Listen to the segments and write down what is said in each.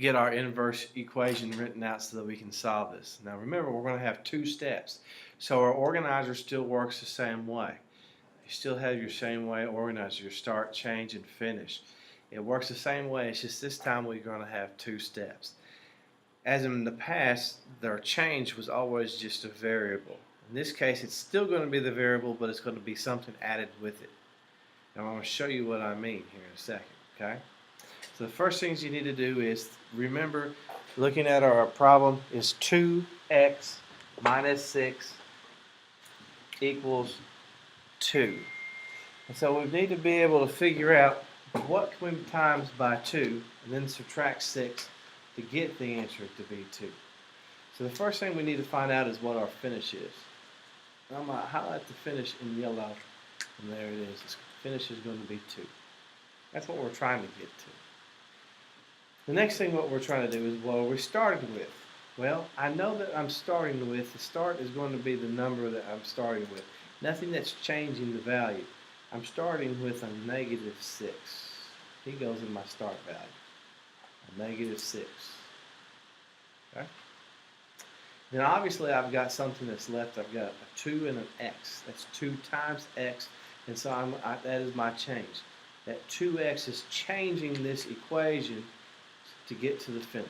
get our inverse equation written out so that we can solve this. Now remember, we're going to have two steps. So our organizer still works the same way. You still have your same way organizer, your start, change, and finish. It works the same way, it's just this time we're going to have two steps. As in the past, their change was always just a variable. In this case, it's still going to be the variable, but it's going to be something added with it. Now I'm going to show you what I mean here in a second, okay? So the first things you need to do is remember, looking at our problem, is 2x minus 6 equals 2. And so we need to be able to figure out what can we times by 2 and then subtract 6 to get the answer to be 2. So the first thing we need to find out is what our finish is. And I'm going to highlight the finish in yellow, and there it is. The finish is going to be 2. That's what we're trying to get to. The next thing what we're trying to do is what we started with. Well, I know that I'm starting with, the start is going to be the number that I'm starting with. Nothing that's changing the value. I'm starting with a negative 6. He goes in my start value. A negative 6. Okay? Then obviously I've got something that's left. I've got a 2 and an x. That's 2 times x. And so that is my change. That 2x is changing this equation to get to the finish.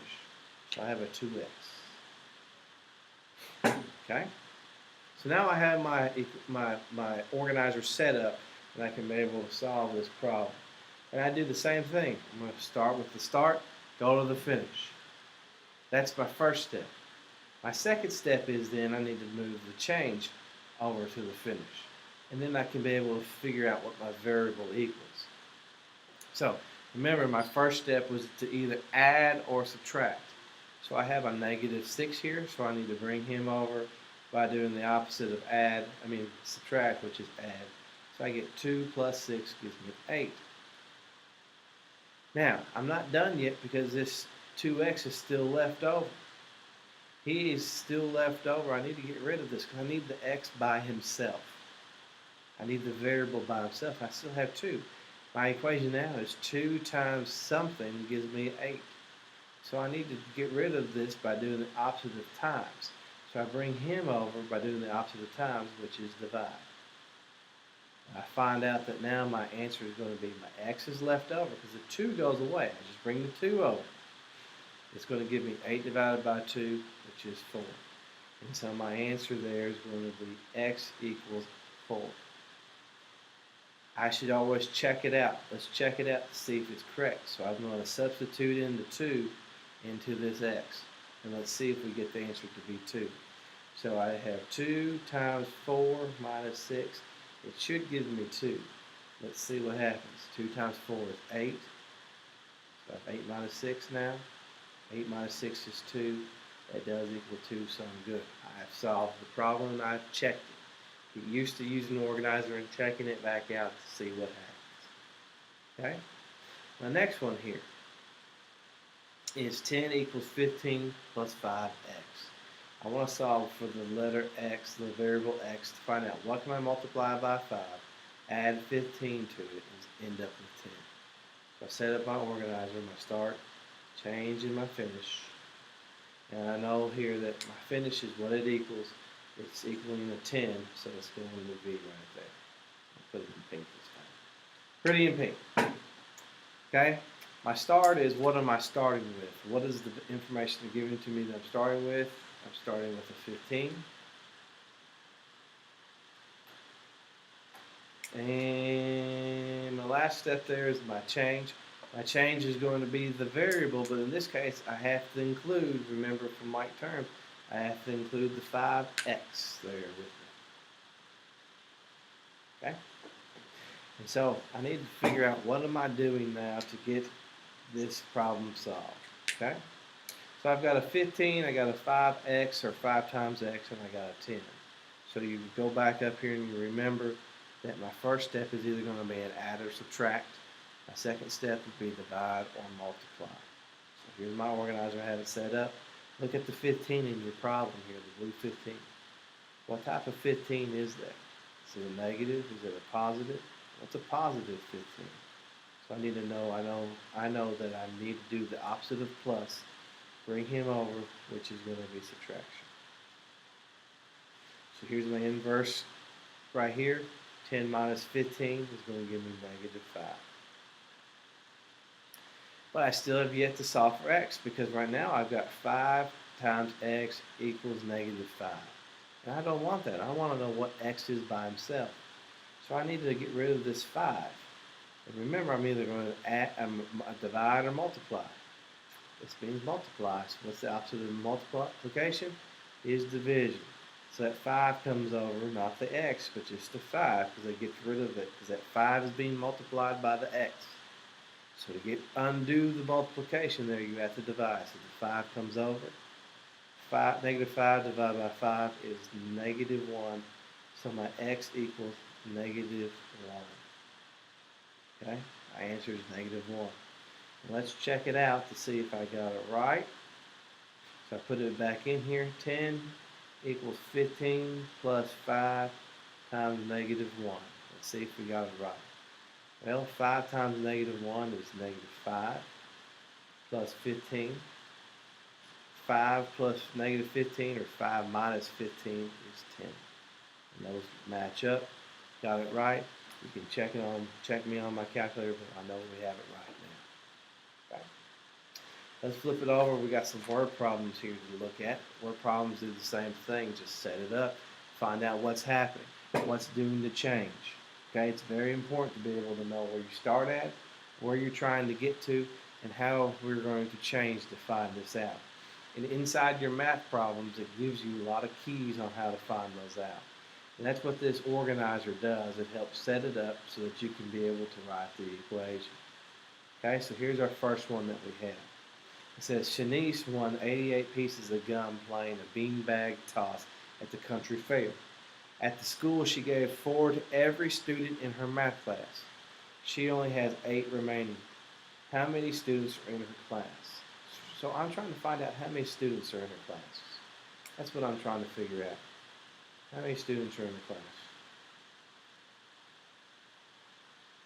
So I have a 2x. Okay? So now I have my organizer set up, and I can be able to solve this problem. And I do the same thing. I'm going to start with the start, go to the finish. That's my first step. My second step is then I need to move the change over to the finish. And then I can be able to figure out what my variable equals. So remember, my first step was to either add or subtract. So I have a negative 6 here, so I need to bring him over by doing the opposite of subtract, which is add. So I get 2 plus 6 gives me 8. Now, I'm not done yet because this 2x is still left over. He is still left over. I need to get rid of this because I need the x by himself. I need the variable by himself. I still have 2. My equation now is 2 times something gives me 8. So I need to get rid of this by doing the opposite of times. So I bring him over by doing the opposite of times, which is divide. I find out that now my answer is going to be my x is left over because the 2 goes away. I just bring the 2 over. It's going to give me 8 divided by 2, which is 4. And so my answer there is going to be x equals 4. I should always check it out. Let's check it out to see if it's correct. So I'm going to substitute in the 2 into this x. And let's see if we get the answer to be 2. So I have 2 times 4 minus 6. It should give me 2. Let's see what happens. 2 times 4 is 8. So I have 8 minus 6 now. 8 minus 6 is 2. That does equal 2, so I'm good. I've solved the problem and I've checked it. Get used to using the organizer and checking it back out to see what happens. Okay? My next one here is 10 equals 15 plus 5x. I want to solve for the letter x, the variable x, to find out what can I multiply by 5, add 15 to it, and end up with 10. So I set up my organizer, my start, change, and my finish. And I know here that my finish is what it equals. It's equaling a 10, so it's going to be right there. I'll put it in pink this time. Pretty in pink. Okay? My start is what am I starting with? What is the information they're giving to me that I'm starting with? I'm starting with a 15. And my last step there is my change. My change is going to be the variable, but in this case I have to include, remember from like terms, I have to include the 5x there with me. Okay? And so I need to figure out what am I doing now to get this problem solved. Okay? So I've got a 15, I got a 5x or 5 times x, and I got a 10. So you go back up here and you remember that my first step is either going to be an add or subtract. My second step would be divide or multiply. So here's my organizer, I have it set up. Look at the 15 in your problem here, the blue 15. What type of 15 is that? Is it a negative? Is it a positive? What's a positive 15? So I need to know, I know that I need to do the opposite of plus, bring him over, which is going to be subtraction. So here's my inverse right here. 10 minus 15 is going to give me negative 5. But I still have yet to solve for x, because right now I've got 5 times x equals negative 5. And I don't want that. I want to know what x is by himself. So I need to get rid of this 5. And remember, I'm either going to divide or multiply. This means multiply. So what's the opposite of multiplication? Is division. So that 5 comes over, not the x, but just the 5, because I get rid of it, because that 5 is being multiplied by the x. So to undo the multiplication there, you have to divide. So the 5 comes over. Negative 5 divided by 5 is negative 1. So my x equals negative 1. Okay, my answer is negative 1. And let's check it out to see if I got it right. So I put it back in here. 10 equals 15 plus 5 times negative 1. Let's see if we got it right. Well, 5 times negative 1 is negative 5 plus 15. 5 plus negative 15, or 5 minus 15, is 10. And those match up. Got it right. You can check me on my calculator, but I know we have it right now. Okay. Let's flip it over. We got some word problems here to look at. Word problems do the same thing. Just set it up. Find out what's happening. What's doing the change. Okay, it's very important to be able to know where you start at, where you're trying to get to, and how we're going to change to find this out. And inside your math problems, it gives you a lot of keys on how to find those out. And that's what this organizer does. It helps set it up so that you can be able to write the equation. Okay, so here's our first one that we have. It says, Shanice won 88 pieces of gum playing a beanbag toss at the country fair. At the school, she gave 4 to every student in her math class. She only has 8 remaining. How many students are in her class? So I'm trying to find out how many students are in her class. That's what I'm trying to figure out. How many students are in the class?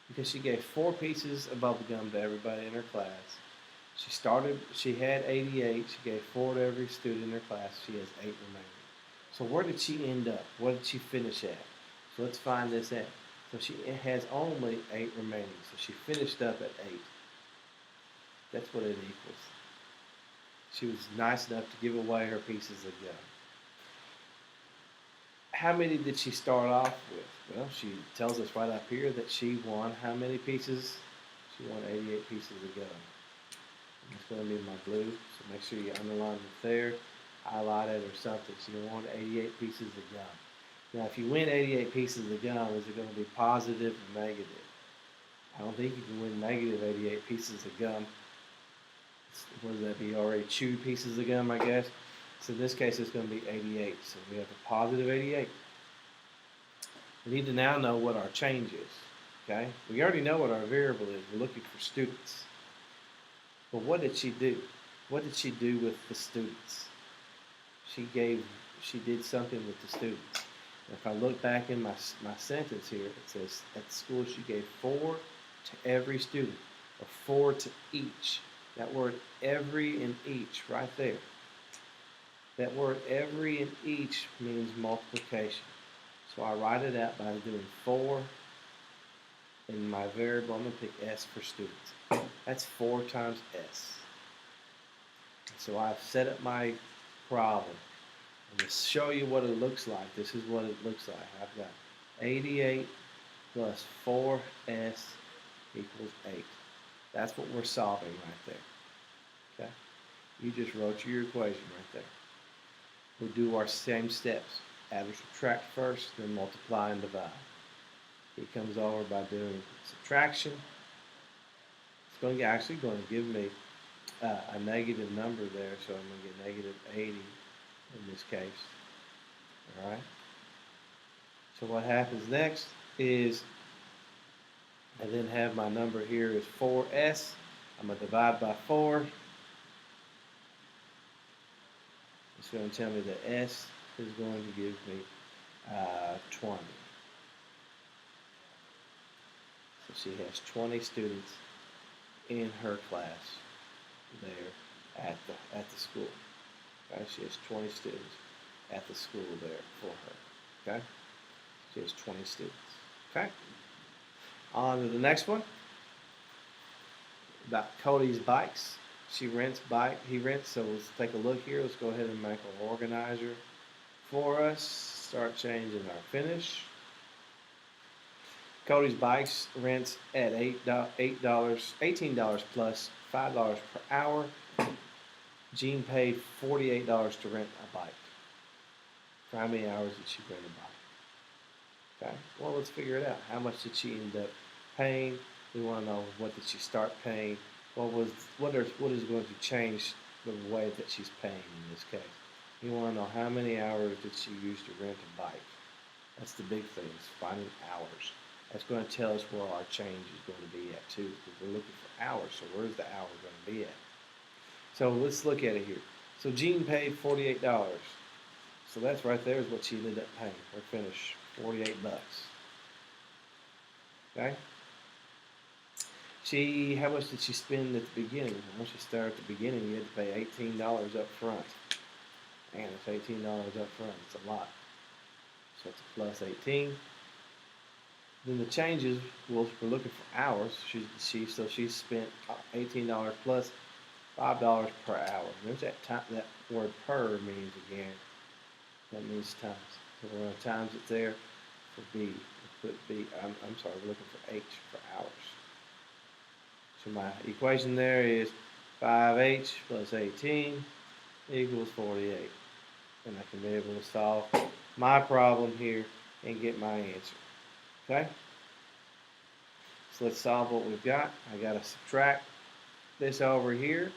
Because she gave 4 pieces of bubble gum to everybody in her class. She had 88. She gave 4 to every student in her class. She has 8 remaining. So where did she end up? What did she finish at? So let's find this out. So she has only 8 remaining. So she finished up at 8. That's what it equals. She was nice enough to give away her pieces of gum. How many did she start off with? Well, she tells us right up here that she won how many pieces? She won 88 pieces of gum. It's going to be my blue, so make sure you underline it there, highlight it or something. So you won 88 pieces of gum. Now, if you win 88 pieces of gum, is it going to be positive or negative? I don't think you can win negative 88 pieces of gum. What does that be? Already chewed pieces of gum, I guess. So in this case, it's going to be 88. So we have a positive 88. We need to now know what our change is. Okay? We already know what our variable is. We're looking for students. But what did she do? What did she do with the students? She did something with the students. And if I look back in my sentence here, it says at the school she gave 4 to every student, or 4 to each. That word every and each right there. That word every and each means multiplication. So I write it out by doing 4 in my variable. I'm going to pick S for students. That's 4 times S. So I've set up my problem. And to show you what it looks like, this is what it looks like. I've got 88 plus 4S equals 8. That's what we're solving right there. Okay? You just wrote your equation right there. We'll do our same steps. Add or subtract first, then multiply and divide. It comes over by doing subtraction. It's actually going to give me a negative number there, so I'm going to get negative 80 in this case. All right. So what happens next is I then have my number here is 4S. I'm going to divide by 4. It's going to tell me that S is going to give me 20. So she has 20 students in her class there at the school. Okay, she has 20 students at the school there for her. Okay, she has 20 students. Okay, on to the next one about Cody's bikes. She rents bike. He rents. So let's take a look here. Let's go ahead and make an organizer for us. Start changing our finish. Cody's bikes rents at $18 plus $5 per hour. Jean paid $48 to rent a bike. For how many hours did she rent a bike? Okay. Well, let's figure it out. How much did she end up paying? We want to know, what did she start paying? What is going to change the way that she's paying in this case? You want to know, how many hours did she use to rent a bike? That's the big thing, is finding hours. That's going to tell us where our change is going to be at too, because we're looking for hours. So where's the hour going to be at? So let's look at it here. So Jean paid $48. So that's right there is what she ended up paying. Her finish, 48 bucks. Okay. How much did she spend at the beginning? Once you start at the beginning, you had to pay $18 up front. And it's $18 up front. It's a lot. So it's a plus 18. Then the changes, we're looking for hours. She spent $18 plus $5 per hour. There's that time. That word per means again. That means times. So we're going to times it there for B. We'll put B. I'm sorry. We're looking for H for hours. So my equation there is 5H plus 18 equals 48. And I can be able to solve my problem here and get my answer. Okay? So let's solve what we've got. I got to subtract this over here.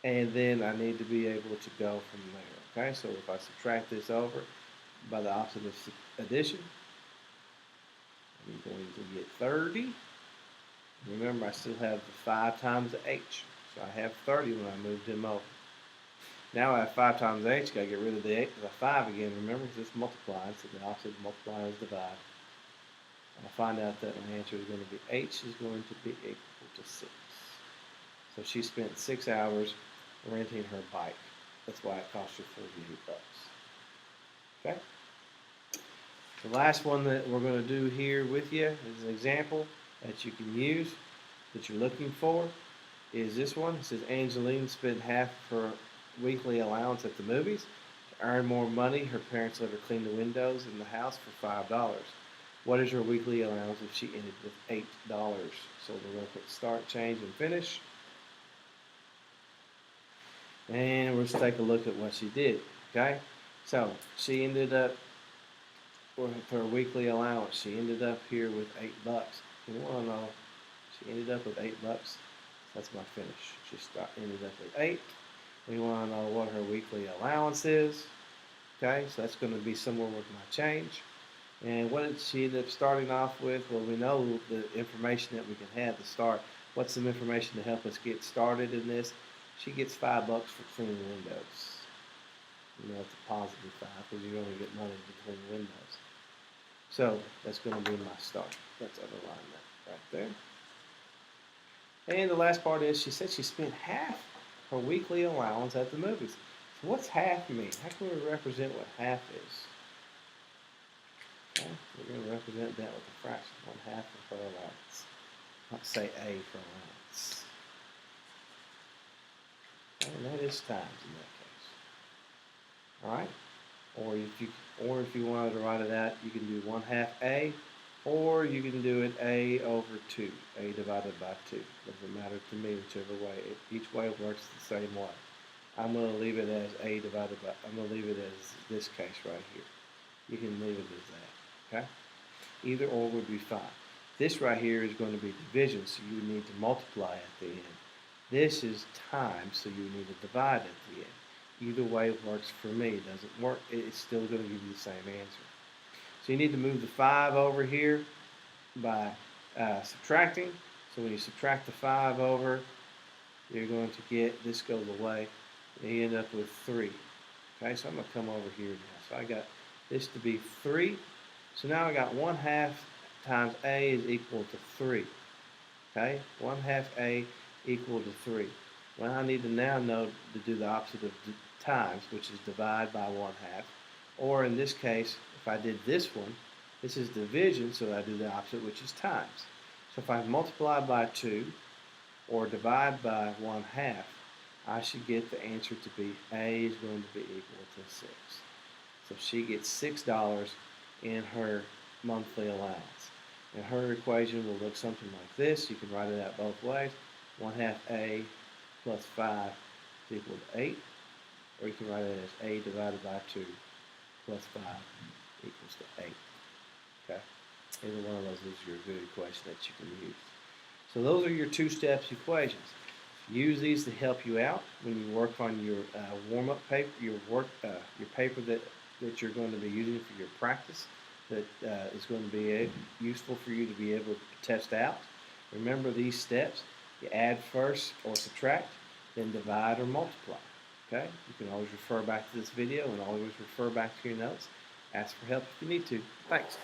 And then I need to be able to go from there. Okay? So if I subtract this over by the opposite of addition, I'm going to get 30. Remember, I still have the 5 times the h. So I have 30 when I moved him over. Now I have 5 times h. Got to get rid of the 5 again. Remember, because it's multiplied. So the opposite of multiply is divide. And I find out that my answer is going to be h is going to be equal to 6. So she spent 6 hours renting her bike. That's why it cost her 48 bucks. Okay? The last one that we're going to do here with you is an example that you can use, that you're looking for, is this one. It says Angeline spent half of her weekly allowance at the movies. To earn more money, her parents let her clean the windows in the house for $5. What is her weekly allowance if she ended with $8? So we're going to put start, change, and finish. And we'll just take a look at what she did. Okay? So she ended up with her weekly allowance. She ended up here with $8. You want to know, she ended up with $8. That's my finish. She ended up with 8. We want to know what her weekly allowance is. Okay, so that's going to be somewhere with my change. And what did she end up starting off with? Well, we know the information that we can have to start. What's some information to help us get started in this? She gets $5 for cleaning windows. You know, it's a positive 5 because you're going to get money to clean windows. So that's going to be my start. Let's underline that right there. And the last part is she said she spent half her weekly allowance at the movies. So what's half mean? How can we represent what half is? Okay, we're going to represent that with a fraction. 1/2 of her allowance. Let's say A for allowance. And that is times in that case. All right. Or if you wanted to write it out, you can do 1/2 A, or you can do it A over 2, A divided by 2. Doesn't matter to me whichever way. Each way works the same way. I'm going to leave it as A divided by, I'm going to leave it as this case right here. You can leave it as that, okay? Either or would be fine. This right here is going to be division, so you need to multiply at the end. This is times, so you need to divide at the end. Either way works for me. It doesn't work, it's still going to give you the same answer. So you need to move the 5 over here by subtracting. So when you subtract the 5 over, you're going to get, this goes away, and you end up with 3. Okay, so I'm going to come over here now. So I got this to be 3. So now I got 1/2 times A is equal to 3. Okay, 1/2a equal to 3. Well, I need to now know to do the opposite of times, which is divide by 1/2. Or in this case, if I did this one, this is division, so I do the opposite, which is times. So if I multiply by 2 or divide by 1/2, I should get the answer to be A is going to be equal to 6. So she gets $6 in her monthly allowance. And her equation will look something like this. You can write it out both ways. 1/2a plus 5 is equal to 8. Or you can write it as a divided by 2 plus 5 equals to 8. Okay? Either one of those is your good equation that you can use. So those are your two-steps equations. Use these to help you out when you work on your warm-up paper, your paper that you're going to be using for your practice. That is going to be useful for you to be able to test out. Remember these steps. You add first or subtract, then divide or multiply. Okay? You can always refer back to this video and always refer back to your notes. Ask for help if you need to. Thanks.